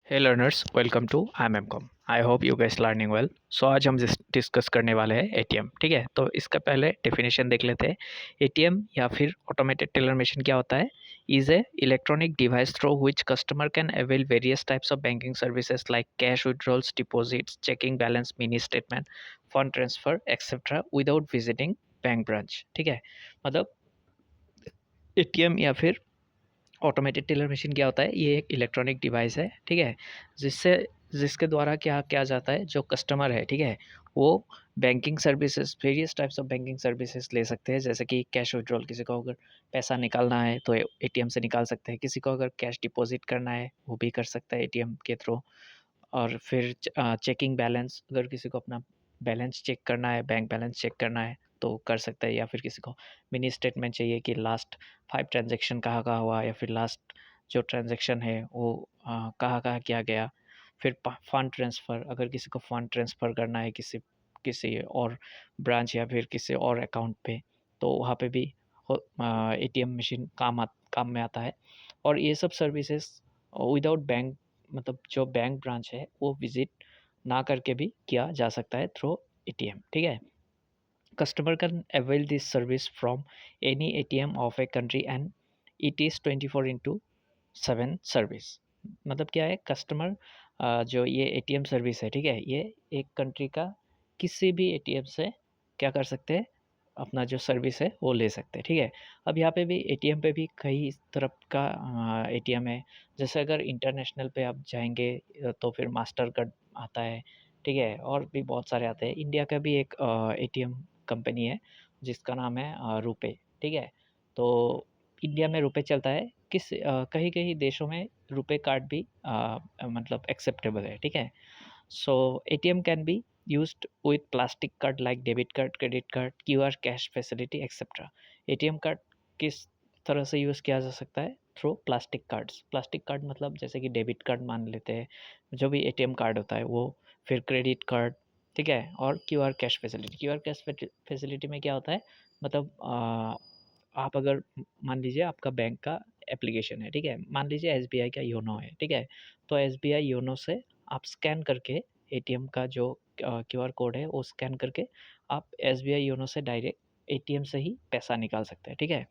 Hey learners, welcome to IIMcom। I hope you guys learning well. So आज हम discuss करने वाले हैं एटीएम। ठीक है, तो इसका पहले डेफिनेशन देख लेते हैं। एटीएम या फिर ऑटोमेटेड टेलर मशीन क्या होता है? Is a electronic device through which customer can avail various types of banking services like cash withdrawals, deposits, checking balance, mini statement, fund transfer etcetera without visiting bank branch. ठीक है, मतलब ATM या फिर automated teller machine क्या होता है? ये एक इलेक्ट्रॉनिक डिवाइस है, ठीक है, जिससे जिसके द्वारा क्या किया जाता है, जो कस्टमर है, ठीक है, वो banking services, various types of banking services ले सकते हैं। जैसे कि कैश विड्रॉल, किसी को अगर पैसा निकालना है तो एटीएम से निकाल सकते हैं, किसी को अगर कैश डिपॉजिट करना है वो भी कर सकता है एटीएम के थ्रू। और फिर चेकिंग बैलेंस, अगर किसी को अपना बैलेंस चेक करना है, बैंक बैलेंस चेक करना है तो कर सकता है। या फिर किसी को मिनी स्टेटमेंट चाहिए कि लास्ट 5 ट्रांज़ैक्शन कहाँ-कहाँ हुआ, या फिर लास्ट जो ट्रांज़ैक्शन है वो कहाँ-कहाँ किया गया। फिर प फंड ट्रांसफ़र, अगर किसी को फंड ट्रांसफ़र करना है किसी किसी और ब्रांच या फिर किसी और अकाउंट पे, तो वहाँ पे भी एटीएम मशीन काम में आता है। और ये सब सर्विसेज़ विदाउट बैंक, मतलब जो बैंक ब्रांच है वो विज़िट ना करके भी किया जा सकता है थ्रू एटीएम। ठीक है? Customer can avail this service from any ATM of a country and it is 24/7 service. मतलब क्या है, कस्टमर जो ये एटीएम सर्विस है, ठीक है, ये एक कंट्री का किसी भी एटीएम से क्या कर सकते हैं, अपना जो सर्विस है वो ले सकते हैं। ठीक है, अब यहाँ पे भी एटीएम पे भी कई तरह का एटीएम है। जैसे अगर इंटरनेशनल पे आप जाएंगे तो फिर मास्टर कार्ड आता है, ठीक है, और भी बहुत सारे आते हैं। इंडिया का भी एक एटीएम कंपनी है जिसका नाम है रुपे। ठीक है, तो इंडिया में रुपए चलता है। कहीं-कहीं देशों में रुपे कार्ड भी मतलब एक्सेप्टेबल है, ठीक है। So ATM can be used with plastic card like debit card, credit card, QR cash facility etcetera. ATM card किस तरह से यूज़ किया जा सकता है? Through plastic cards. Plastic card मतलब जैसे कि डेबिट कार्ड मान लेते हैं, जो भी एटीएम कार्ड होता है वो, फिर क्रेडिट कार्ड, ठीक है, और QR cash facility. QR cash facility में क्या होता है, मतलब आप अगर मान लीजिए आपका बैंक का एप्लीकेशन है, ठीक है, मान लीजिए एसबीआई का योनो है, ठीक है, तो एसबीआई योनो से आप स्कैन करके एटीएम का जो क्यूआर कोड है वो स्कैन करके आप एसबीआई योनो से डायरेक्ट एटीएम से ही पैसा निकाल सकते हैं। ठीक है,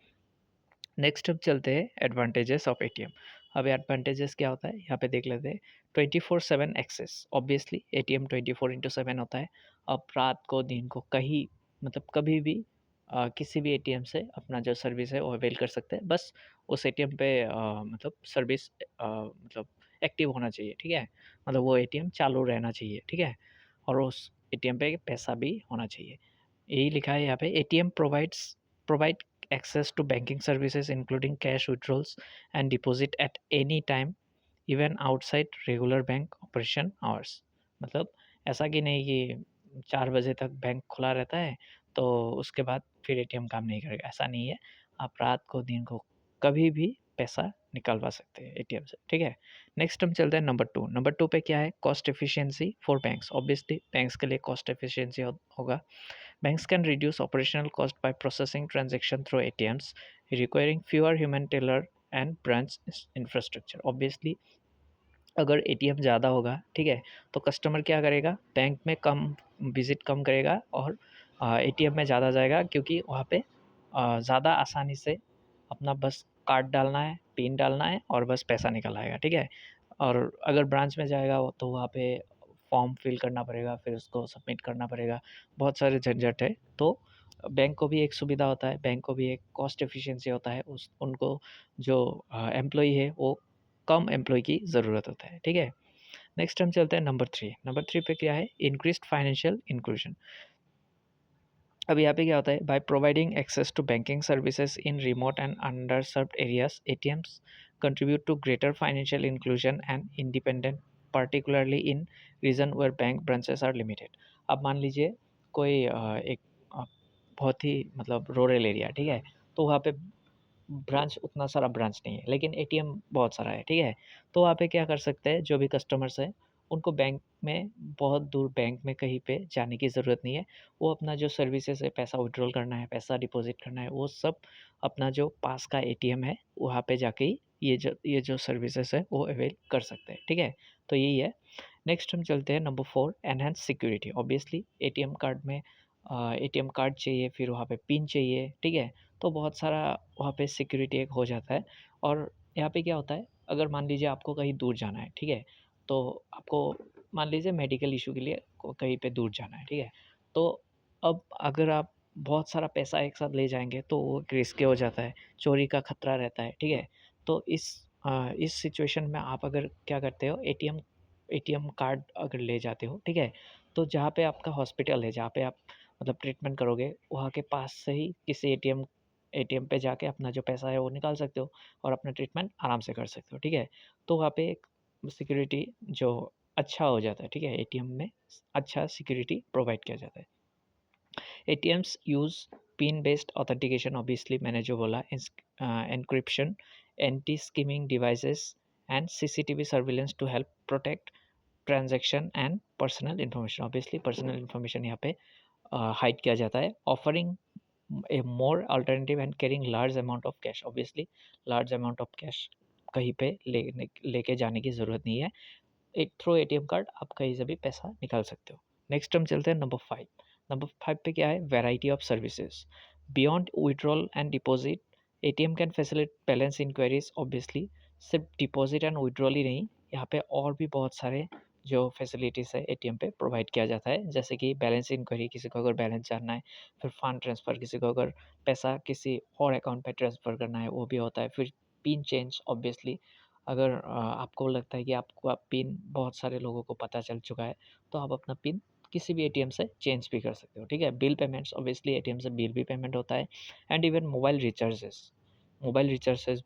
नेक्स्ट हम चलते हैं एडवांटेजेस ऑफ एटीएम। अब एडवांटेजेस क्या होता है यहाँ पे देख लेते हैं। 24/7 एक्सेस, ऑब्वियसली एटीएम 24/7 होता है। आप रात को, दिन को, कहीं, मतलब कभी भी किसी भी एटीएम से अपना जो सर्विस है वो अवेल कर सकते हैं। बस उस एटीएम पे मतलब सर्विस मतलब एक्टिव होना चाहिए, ठीक है, मतलब वो एटीएम चालू रहना चाहिए, ठीक है, और उस एटीएम पे पैसा भी होना चाहिए। यही लिखा है यहाँ पे। ATM provide access to banking services including cash withdrawals and deposit at any time even outside regular bank operation hours। मतलब ऐसा कि नहीं कि 4 बजे तक बैंक खुला रहता है तो उसके बाद फिर एटीएम काम नहीं करेगा, ऐसा नहीं है। आप रात को, दिन को, कभी भी पैसा निकलवा सकते हैं एटीएम से। ठीक है, नेक्स्ट हम चलते हैं नंबर 2 पे। क्या है? Cost efficiency for banks. Obviously banks के लिए कॉस्ट एफिशिएंसी होगा। Banks can reduce operational cost by processing transaction through ATMs, requiring fewer human teller and branch infrastructure। Obviously, अगर एटीएम ज़्यादा होगा, ठीक है, तो कस्टमर क्या करेगा, बैंक में कम विज़िट कम करेगा और एटीएम में ज़्यादा जाएगा, क्योंकि वहाँ पे ज़्यादा आसानी से अपना बस कार्ड डालना है, पिन डालना है और बस पैसा निकल आएगा, ठीक है। और अगर ब्रांच में जाएगा वो, तो वहाँ पे फॉर्म फिल करना पड़ेगा, फिर उसको सबमिट करना पड़ेगा, बहुत सारे झंझट है। तो बैंक को भी एक सुविधा होता है, बैंक को भी एक कॉस्ट एफिशिएंसी होता है, उस उनको जो एम्प्लॉयी है वो कम एम्प्लॉय की ज़रूरत होता है, ठीक है। नेक्स्ट हम चलते हैं नंबर 3 पे। क्या है? Increased financial inclusion. अब यहाँ पे क्या होता है? By providing access to banking services in remote and underserved areas, ATMs contribute to greater financial inclusion and independent, particularly in region where bank branches are limited। अब मान लीजिए कोई एक बहुत ही मतलब रूरल एरिया, ठीक है, तो वहाँ पे ब्रांच, उतना सारा ब्रांच नहीं है, लेकिन एटीएम बहुत सारा है, ठीक है। तो वहाँ पे क्या कर सकते हैं, जो भी कस्टमर्स हैं, उनको बैंक में, बहुत दूर बैंक में कहीं पे जाने की ज़रूरत नहीं है। वो अपना जो सर्विसेज़ है, पैसा विथड्रॉल करना है, पैसा डिपॉज़िट करना है, वो सब अपना जो पास का एटीएम है, वहाँ पे जाके ही ये जो सर्विसेज है वो अवेल कर सकते हैं, ठीक है। तो यही है। नेक्स्ट हम चलते हैं number 4, enhance security. Obviously ATM card में एटीएम कार्ड चाहिए, फिर वहाँ पे पिन चाहिए, ठीक है। तो बहुत सारा वहाँ पे सिक्योरिटी एक हो जाता है। और यहाँ पे क्या होता है, अगर मान लीजिए आपको कहीं दूर जाना है, ठीक है, तो आपको मान लीजिए मेडिकल इशू के लिए कहीं पे दूर जाना है, ठीक है। तो अब अगर आप बहुत सारा पैसा एक साथ ले जाएंगे तो वो रिस्की हो जाता है, चोरी का खतरा रहता है, ठीक है। तो इस सिचुएशन में आप अगर क्या करते हो, एटीएम कार्ड अगर ले जाते हो, ठीक है, तो जहाँ पे आपका हॉस्पिटल है, जहाँ पे आप मतलब ट्रीटमेंट करोगे, वहाँ के पास से ही किसी एटीएम पे जाके अपना जो पैसा है वो निकाल सकते हो और अपना ट्रीटमेंट आराम से कर सकते हो, ठीक है। तो वहाँ पे एक सिक्योरिटी जो अच्छा हो जाता है, ठीक है, एटीएम में अच्छा सिक्योरिटी प्रोवाइड किया जाता है। ATMs use PIN based authentication, obviously मैंने जो बोला, encryption, anti skimming devices and CCTV surveillance to help protect transaction and personal information. Obviously personal information यहाँ पे हाइड किया जाता है। Offering a more alternative and carrying large amount of cash. Obviously large amount of cash कहीं पे लेके जाने की ज़रूरत नहीं है। एक थ्रू एटीएम कार्ड आप कहीं से भी पैसा निकाल सकते हो। नेक्स्ट हम चलते हैं नंबर 5। नंबर 5 पे क्या है, variety of services beyond withdrawal and deposit. ATM can facilitate balance inquiries. Obviously सिर्फ डिपॉजिट एंड विड्रॉल ही नहीं, यहाँ पे और भी बहुत सारे जो फैसिलिटीज़ है एटीएम पे प्रोवाइड किया जाता है, जैसे कि बैलेंस इंक्वायरी, किसी को अगर बैलेंस जानना है, फिर फंड ट्रांसफ़र, किसी को अगर पैसा किसी और अकाउंट पे ट्रांसफ़र करना है वो भी होता है, फिर पिन चेंज। ऑब्वियसली अगर आपको लगता है कि आपको पिन बहुत सारे लोगों को पता चल चुका है, तो आप अपना पिन किसी भी एटीएम से चेंज भी कर सकते हो, ठीक है। बिल पेमेंट्स, ऑब्वियसली एटीएम से बिल भी पेमेंट होता है। एंड इवन मोबाइल रिचार्जेस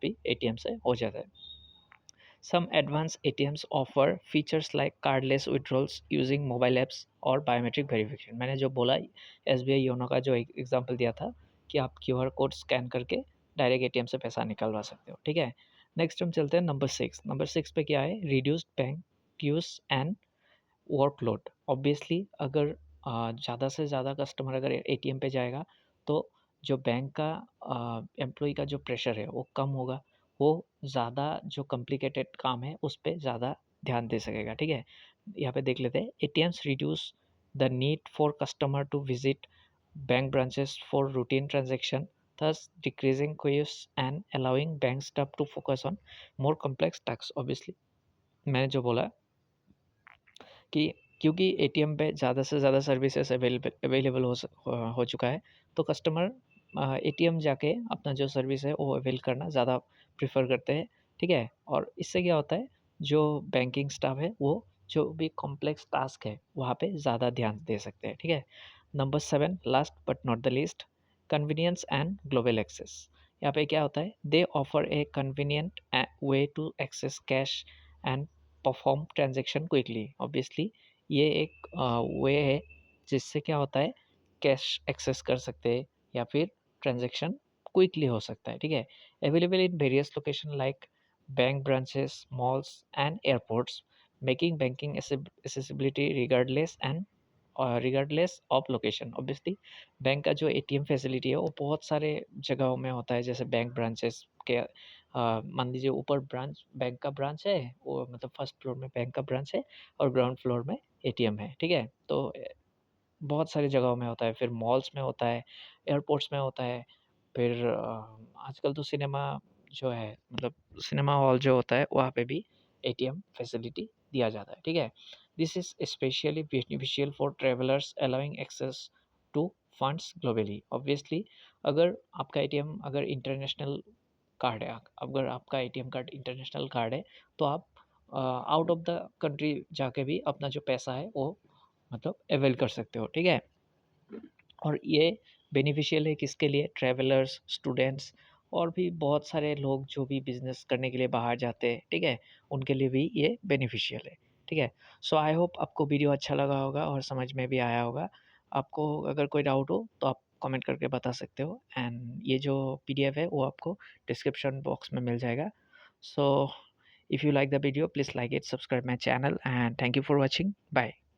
भी एटीएम से हो जाता है। Some advanced ATMs offer features like cardless withdrawals using mobile apps और biometric verification। मैंने जो बोला एसबीआई योनो का जो एग्जांपल दिया था कि आप क्यूआर कोड स्कैन करके डायरेक्ट एटीएम से पैसा निकलवा सकते हो, ठीक है। नेक्स्ट हम चलते हैं नंबर 6। नंबर 6 पे क्या है, reduced bank dues and workload. Obviously अगर ज़्यादा से ज़्यादा कस्टमर अगर एटीएम पे जाएगा, तो जो बैंक का एम्प्लॉय का जो प्रेशर है वो कम होगा, वो ज़्यादा जो कॉम्प्लिकेटेड काम है उस पे ज़्यादा ध्यान दे सकेगा, ठीक है। यहाँ पे देख लेते हैं, ATMs reduce the need for customer to visit bank branches for routine transaction, thus decreasing queues and allowing bank staff to focus on more complex tasks। Obviously मैंने जो बोला कि क्योंकि एटीएम पे ज़्यादा से ज़्यादा सर्विसेज अवेलेबल हो चुका है, तो कस्टमर एटीएम जाके अपना जो सर्विस है वो अवेल करना ज़्यादा प्रेफर करते हैं, ठीक है। और इससे क्या होता है, जो बैंकिंग स्टाफ है वो जो भी कॉम्प्लेक्स टास्क है वहाँ पे ज़्यादा ध्यान दे सकते हैं, ठीक है। Number 7, last but not the least, convenience and global access. यहाँ पे क्या होता है, they offer a convenient way to access cash and perform transaction quickly. Obviously ये एक वे है जिससे क्या होता है, कैश एक्सेस कर सकते हैं या फिर ट्रांजेक्शन क्विकली हो सकता है, ठीक है। Available in various location like bank branches, malls and airports, making banking accessibility regardless of location. Obviously bank का जो एटीएम फैसिलिटी है वो बहुत सारे जगहों में होता है, जैसे बैंक ब्रांचेस के मान लीजिए ऊपर बैंक का ब्रांच है, वो मतलब फर्स्ट फ्लोर में बैंक का ब्रांच है और ग्राउंड फ्लोर में एटीएम है, ठीक है। तो बहुत सारी जगहों में होता है, फिर मॉल्स में होता है, एयरपोर्ट्स में होता है, फिर आजकल तो सिनेमा जो है मतलब सिनेमा हॉल जो होता है वहाँ पे भी एटीएम फैसिलिटी दिया जाता है, ठीक है। This is specially beneficial for travellers allowing access to funds globally. Obviously अगर आपका एटीएम अगर इंटरनेशनल कार्ड है, अगर आपका एटीएम कार्ड इंटरनेशनल कार्ड है, तो आप आउट ऑफ द कंट्री जाके भी अपना जो पैसा है वो मतलब अवेल कर सकते हो, ठीक है। और ये बेनिफिशियल है किसके लिए, ट्रैवलर्स, स्टूडेंट्स और भी बहुत सारे लोग जो भी बिजनेस करने के लिए बाहर जाते हैं, ठीक है, उनके लिए भी ये बेनिफिशियल है, ठीक है। सो आई होप आपको वीडियो अच्छा लगा होगा और समझ में भी आया होगा। आपको अगर कोई डाउट हो तो आप कमेंट करके बता सकते हो, एंड ये जो पीडीएफ है वो आपको डिस्क्रिप्शन बॉक्स में मिल जाएगा। So if you like the video, please like it, subscribe my channel, and thank you for watching. Bye.